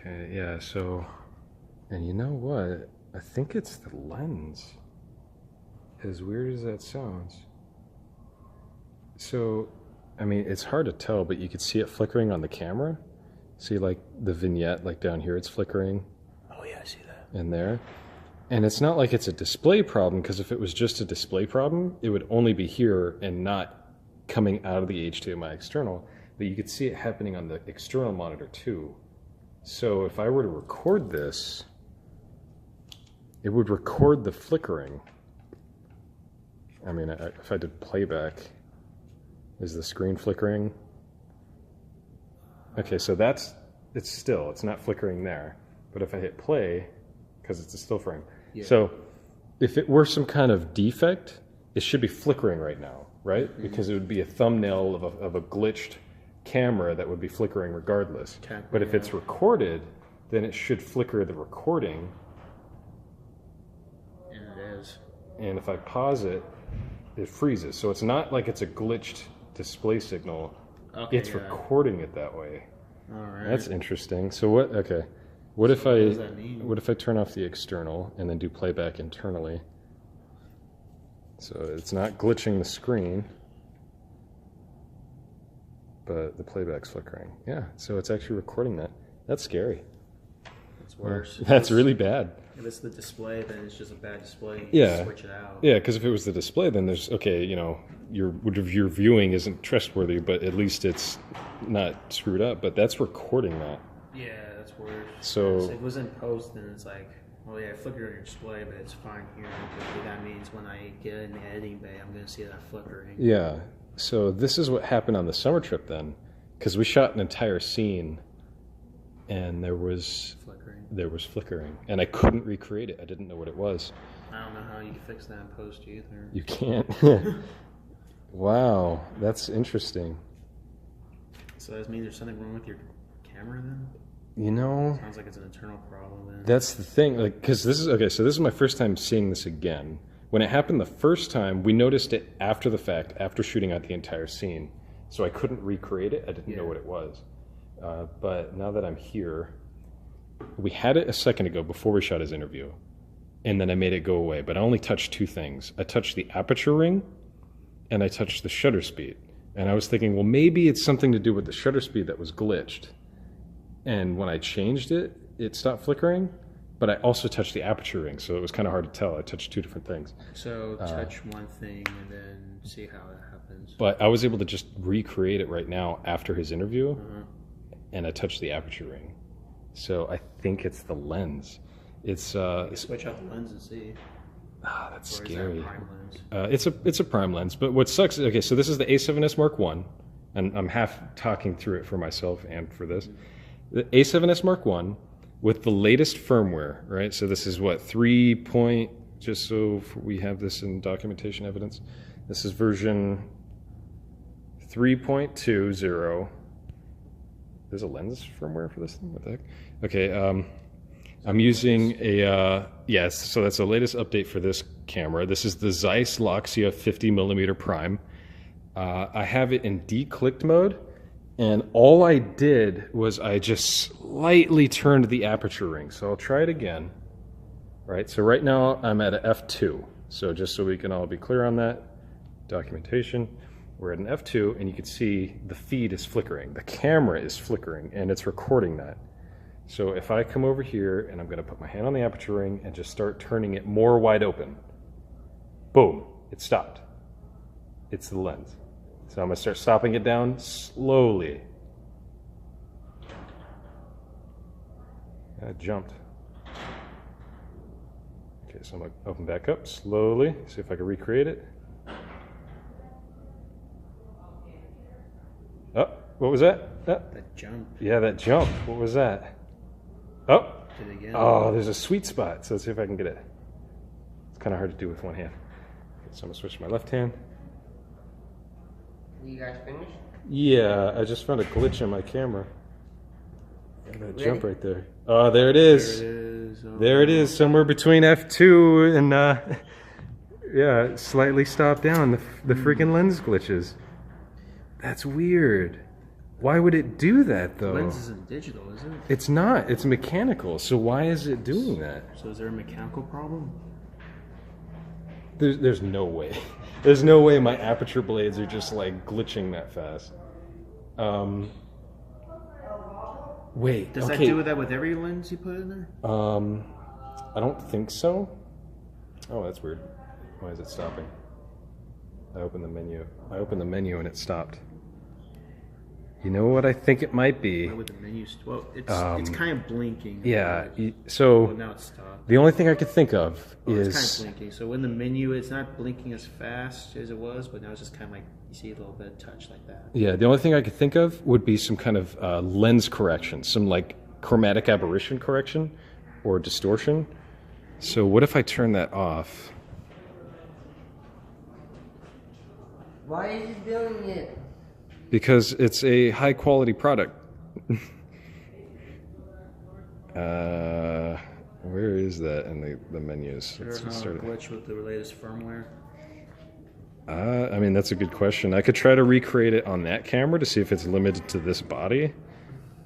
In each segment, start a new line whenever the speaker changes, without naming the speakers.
Okay, yeah, so, and you know what? I think it's the lens. As weird as that sounds. So, I mean, it's hard to tell, but you could see it flickering on the camera. See, like, the vignette, like down here, it's flickering.
Oh, yeah, I see that.
In there. And it's not like it's a display problem, because if it was just a display problem, it would only be here and not coming out of the HDMI external. But you could see it happening on the external monitor, too. So if I were to record this, it would record the flickering. I mean, if I did playback, is the screen flickering? Okay, so it's not flickering there. But if I hit play, because it's a still frame. Yeah. So if it were some kind of defect, it should be flickering right now, right? Mm-hmm. Because it would be a thumbnail of a glitched camera that would be flickering regardless. But if it's recorded, then it should flicker the recording.
And it is.
And if I pause it, it freezes. So it's not like it's a glitched display signal. Okay, it's recording it that way.
All right.
That's interesting. So what? Okay. What if I turn off the external and then do playback internally? So it's not glitching the screen, but the playback's flickering. Yeah, so it's actually recording that. That's scary.
That's worse.
That's really bad.
If it's the display, then it's just a bad display.
You can
switch it out.
Yeah, because if it was the display, then there's, okay, you know, your viewing isn't trustworthy, but at least it's not screwed up. But that's recording that.
Yeah, that's worse.
So
if it was in post, then it's like, oh yeah, I flicker on your display, but it's fine here. But that means when I get in the editing bay, I'm going to see that flickering.
Yeah. So this is what happened on the summer trip then, because we shot an entire scene, and there was flickering, and I couldn't recreate it. I didn't know what it was.
I don't know how you can fix that in post either.
You can't. Wow, that's interesting.
So does that mean there's something wrong with your camera then?
You know,
sounds like it's an internal problem then.
That's the thing, like, because this is my first time seeing this again. When it happened the first time, we noticed it after the fact, after shooting out the entire scene. So I couldn't recreate it. I didn't know what it was. But now that I'm here, we had it a second ago before we shot his interview, and then I made it go away. But I only touched two things. I touched the aperture ring, and I touched the shutter speed. And I was thinking, well, maybe it's something to do with the shutter speed that was glitched. And when I changed it, it stopped flickering. But I also touched the aperture ring, so it was kind of hard to tell. I touched two different things.
So touch one thing and then see how it happens.
But I was able to just recreate it right now after his interview, and I touched the aperture ring. So I think it's the lens. It's
you can switch out the lens and see.
Ah, that's scary.
Is that a prime lens?
It's a prime lens. But what sucks? Okay, so this is the A7s Mark I, and I'm half talking through it for myself and for this. The A7s Mark I. With the latest firmware, right? So this is what, 3 point, just so we have this in documentation evidence. This is version 3.20. There's a lens firmware for this thing? What the heck? Okay, I'm using a, yes, so that's the latest update for this camera. This is the Zeiss Loxia 50mm prime. I have it in declicked mode. And all I did was I just slightly turned the aperture ring. So I'll try it again. Right, so right now I'm at an f2. So just so we can all be clear on that, documentation, we're at an f2, and you can see the feed is flickering. The camera is flickering, and it's recording that. So if I come over here, and I'm going to put my hand on the aperture ring and just start turning it more wide open, boom, it stopped. It's the lens. So I'm going to start stopping it down slowly. It jumped. Okay, so I'm going to open back up slowly, see if I can recreate it. Oh, what was that? Oh.
That jump.
Yeah, that jump. What was that? Oh.
Did it again.
Oh, there's a sweet spot. So let's see if I can get it. It's kind of hard to do with one hand. Okay, so I'm going to switch to my left hand.
You guys finished?
Yeah, I just found a glitch in my camera. That jump right there. Oh, there it is.
There it is. Oh.
There it is, somewhere between F2 and, yeah, slightly stopped down. The freaking lens glitches. That's weird. Why would it do that though?
The lens isn't digital, is it?
It's not. It's mechanical. So why is it doing that?
So is there a mechanical problem?
There's no way. There's no way my aperture blades are just like glitching that fast. Wait.
Does that do that with every lens you put in there?
I don't think so. Oh, that's weird. Why is it stopping? I opened the menu. I opened the menu and it stopped. You know what I think it might be?
Why would the menu? Well, it's kind of blinking.
Yeah. So
now it's stopped.
the only thing I could think of is
it's kind of blinking. So in the menu, it's not blinking as fast as it was, but now it's just kind of like you see a little bit of touch like that.
Yeah. The only thing I could think of would be some kind of lens correction, some like chromatic aberration correction or distortion. So what if I turn that off?
Why is it doing it?
Because it's a high quality product. Where is that in the menus?
Let's start a glitch with the latest firmware.
I mean, that's a good question. I could try to recreate it on that camera to see if it's limited to this body.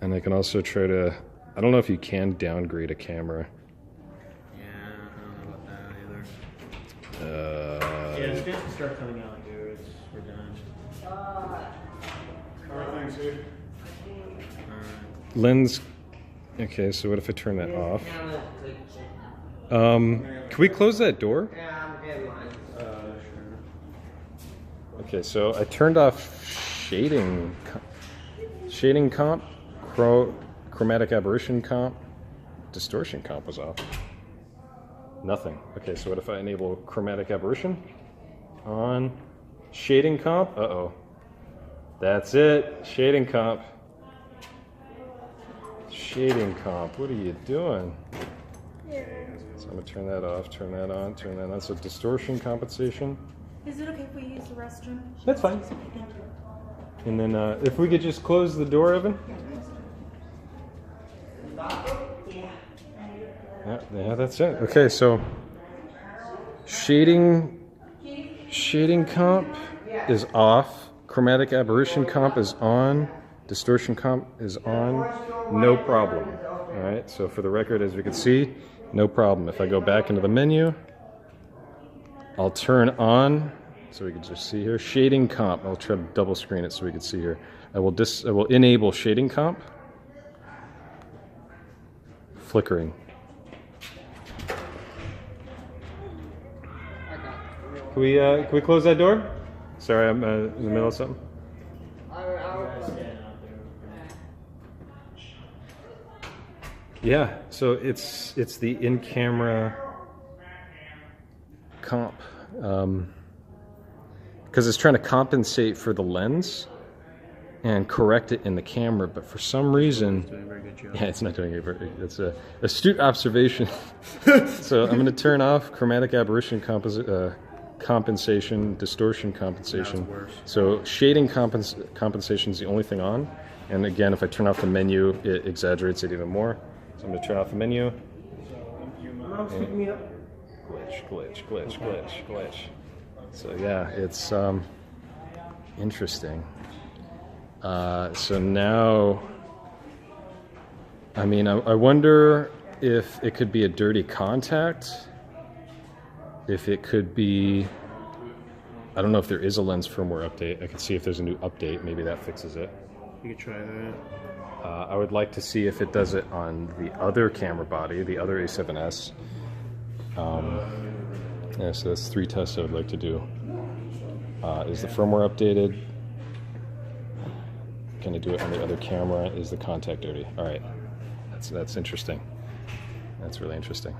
And I can also try to, I don't know if you can downgrade a camera.
Yeah, I don't know about that either. Yeah, it's going to start coming out here. We're done.
Alright, thanks, dude.
Lens. Okay, so what if I turn that off? Can we close that door? Okay, so I turned off shading comp, chromatic aberration comp, distortion comp was off. Nothing. Okay, so what if I enable chromatic aberration? On. Shading comp? Uh-oh. That's it. Shading comp. Shading comp. What are you doing? So I'm going to turn that off, turn that on, turn that on. So distortion compensation.
Is it okay if we use the restroom?
That's fine.
Thank you.
And then if we could just close the door, Evan. Yeah, that's it. Okay, so shading comp is off. Chromatic aberration comp is on. Distortion comp is on. No problem. All right, so for the record, as we can see, no problem. If I go back into the menu, I'll turn on, so we can just see here, shading comp. I'll try to double screen it so we can see here. I will enable shading comp. Flickering. Can we close that door? Sorry, I'm in the middle of something. Yeah, so it's the in-camera comp, because it's trying to compensate for the lens and correct it in the camera, but for some reason,
Doing a very good job.
yeah, it's not doing it. It's a astute observation. So I'm going to turn off chromatic aberration compensation, distortion compensation.
Now it's worse.
So shading compensation is the only thing on. And again, if I turn off the menu, it exaggerates it even more. So I'm going to turn off the menu.
Mom's picking me up.
Glitch. So yeah, it's interesting. So now, I mean, I wonder if it could be a dirty contact. If it could be, I don't know if there is a lens firmware update. I can see if there's a new update. Maybe that fixes it.
You could try that.
I would like to see if it does it on the other camera body, the other A7s. Yeah, so that's 3 tests I would like to do. Is the firmware updated? Can I do it on the other camera? Is the contact dirty? All right, that's interesting. That's really interesting.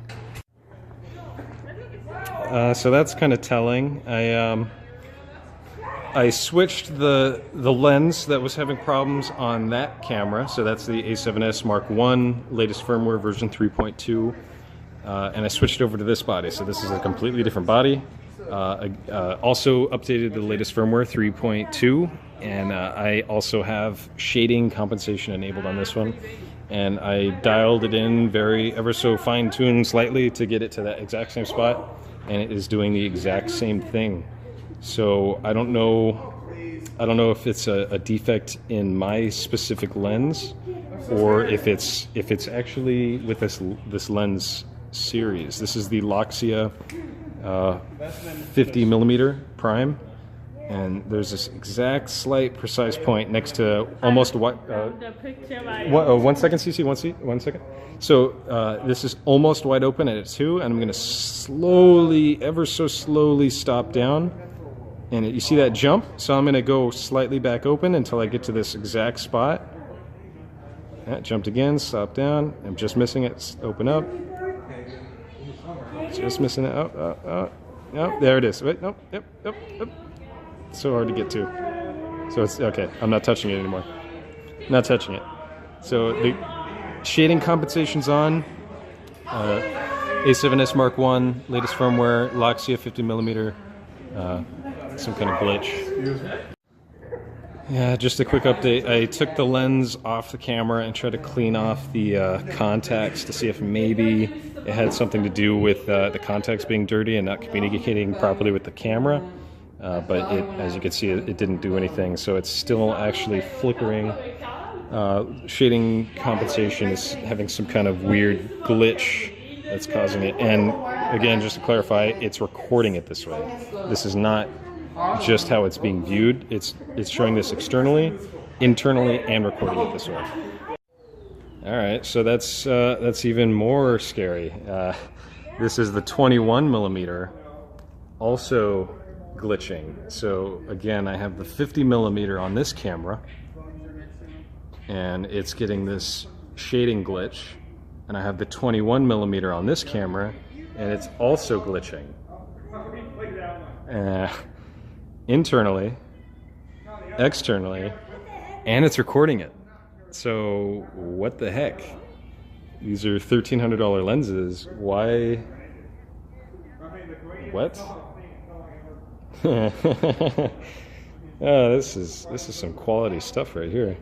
So that's kind of telling. I switched the lens that was having problems on that camera. So that's the A7s Mark I, latest firmware version 3.2. And I switched over to this body. So this is a completely different body. Also updated the latest firmware 3.2. And I also have shading compensation enabled on this one. And I dialed it in ever so fine-tuned slightly to get it to that exact same spot. And it is doing the exact same thing. So I don't know I don't know if it's a defect in my specific lens, or if it's actually with this lens series. This is the Loxia 50 millimeter prime, and there's this exact slight precise point next to almost what. One second, CC. 1 second. So this is almost wide open at 2, and I'm going to slowly, ever so slowly, stop down. And you see that jump? So I'm going to go slightly back open until I get to this exact spot. That jumped again, stop down. I'm just missing it. Open up. Just missing it. Oh, there it is. Wait, nope, yep. So hard to get to. So it's okay. I'm not touching it anymore. Not touching it. So the shading compensation's on. A7s Mark 1, latest firmware, Loxia 50 millimeter. Some kind of glitch. Yeah, just a quick update. I took the lens off the camera and tried to clean off the contacts to see if maybe it had something to do with the contacts being dirty and not communicating properly with the camera. But as you can see, it didn't do anything, so it's still actually flickering. Shading compensation is having some kind of weird glitch that's causing it. And again, just to clarify, it's recording it this way. This is not just how it's being viewed. It's showing this externally, internally, and recording it this way. All right, so that's even more scary. This is the 21 millimeter, also glitching. So again, I have the 50 millimeter on this camera, and it's getting this shading glitch, and I have the 21 millimeter on this camera, and it's also glitching. Internally, externally, and it's recording it. So what the heck? These are $1,300 lenses. Why? What? Oh, this is some quality stuff right here.